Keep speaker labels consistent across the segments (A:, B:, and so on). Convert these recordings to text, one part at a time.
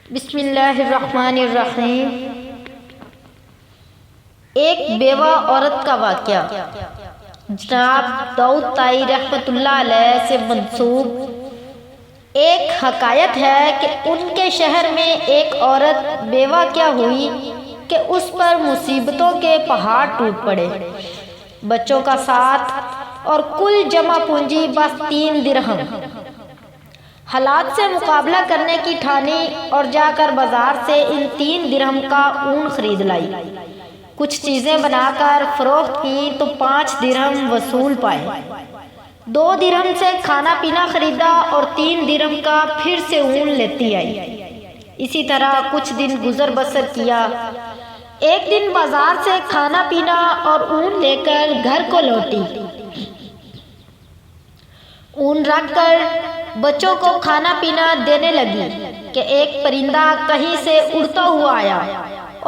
A: بسم اللہ الرحمن الرحیم۔ ایک بیوہ عورت کا واقعہ جناب داؤد طائی رحمۃ اللہ علیہ سے منسوب ایک حکایت ہے کہ ان کے شہر میں ایک عورت بیوہ کیا ہوئی کہ اس پر مصیبتوں کے پہاڑ ٹوٹ پڑے۔ بچوں کا ساتھ اور کل جمع پونجی بس 3 درہم۔ حالات سے مقابلہ کرنے کی ٹھانی اور جا کر بازار سے ان 3 درہم کا اون خرید لائی۔ کچھ چیزیں بنا کر فروخت کی تو 5 درہم وصول پائے۔ 2 درہم سے کھانا پینا خریدا اور 3 درہم کا پھر سے اون لیتی آئی۔ اسی طرح کچھ دن گزر بسر کیا۔ ایک دن بازار سے کھانا پینا اور اون لے کر گھر کو لوٹی۔ اون رکھ کر بچوں کو کھانا پینا دینے لگی کہ ایک پرندہ کہیں سے اڑتا ہوا آیا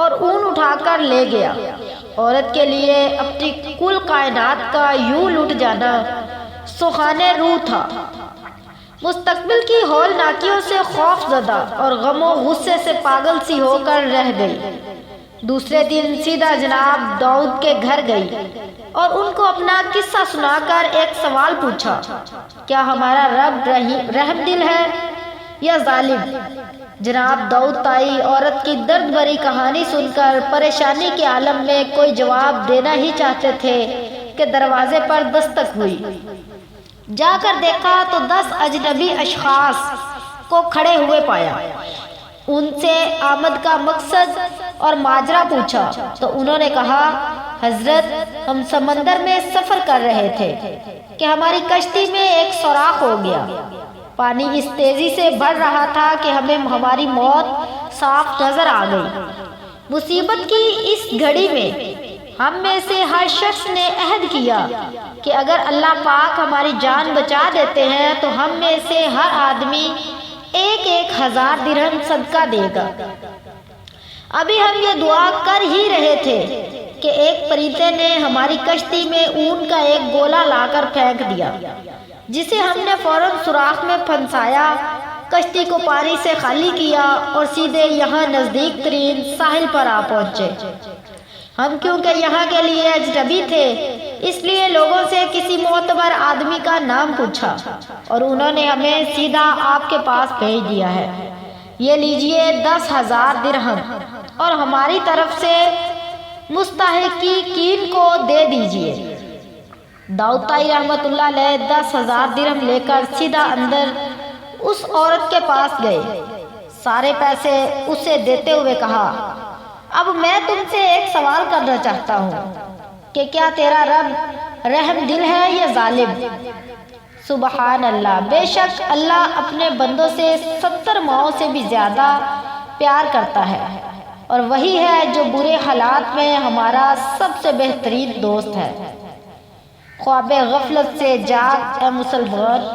A: اور اون اٹھا کر لے گیا۔ عورت کے لیے اپنی کل کائنات کا یوں لٹ جانا سوہانے روح تھا۔ مستقبل کی ہولناکیوں سے خوف زدہ اور غم و غصے سے پاگل سی ہو کر رہ گئی۔ دوسرے دن سیدھا جناب داؤد کے گھر گئی اور ان کو اپنا قصہ سنا کر ایک سوال پوچھا، کیا ہمارا رب رحم دل ہے یا ظالم؟ جناب داؤد طائی عورت کی درد بھری کہانی سن کر پریشانی کے عالم میں کوئی جواب دینا ہی چاہتے تھے کہ دروازے پر دستک ہوئی۔ جا کر دیکھا تو 10 اجنبی اشخاص کو کھڑے ہوئے پایا۔ ان سے آمد کا مقصد اور ماجرا پوچھا تو انہوں نے کہا، حضرت ہم سمندر میں سفر کر رہے تھے کہ ہماری کشتی میں ایک سوراخ ہو گیا۔ پانی اس تیزی سے بڑھ رہا تھا کہ ہمیں ہماری موت صاف نظر آ گئی۔ مصیبت کی اس گھڑی میں ہم میں سے ہر شخص نے عہد کیا کہ اگر اللہ پاک ہماری جان بچا دیتے ہیں تو ہم میں سے ہر آدمی 1000 درہم صدقہ دے گا۔ ابھی ہم یہ دعا کر ہی رہے تھے کہ ایک پرندے نے ہماری کشتی میں اون کا ایک گولا لا کر پھینک دیا، جسے ہم نے فوراً سوراخ میں پھنسایا، کشتی کو پانی سے خالی کیا اور سیدھے یہاں نزدیک ترین ساحل پر آ پہنچے۔ ہم کیونکہ یہاں کے لیے اجنبی تھے اس لیے لوگوں سے کسی معتبر آدمی کا نام پوچھا اور انہوں نے ہمیں سیدھا آپ کے پاس بھیج دیا ہے۔ یہ لیجئے 10,000 درہم اور ہماری طرف سے مستحقین کو دے دیجئے۔ داؤد طائی رحمۃ اللہ علیہ 10,000 درہم لے کر سیدھا اندر اس عورت کے پاس گئے۔ سارے پیسے اسے دیتے ہوئے کہا، اب میں تم سے ایک سوال کرنا چاہتا ہوں کہ کیا تیرا رب رحم دل ہے یا ظالم؟ سبحان اللہ، بے شک اللہ اپنے بندوں سے 70 ماؤں سے بھی زیادہ پیار کرتا ہے اور وہی ہے جو برے حالات میں ہمارا سب سے بہترین دوست ہے۔ خواب غفلت سے جاگ اے مسلمان،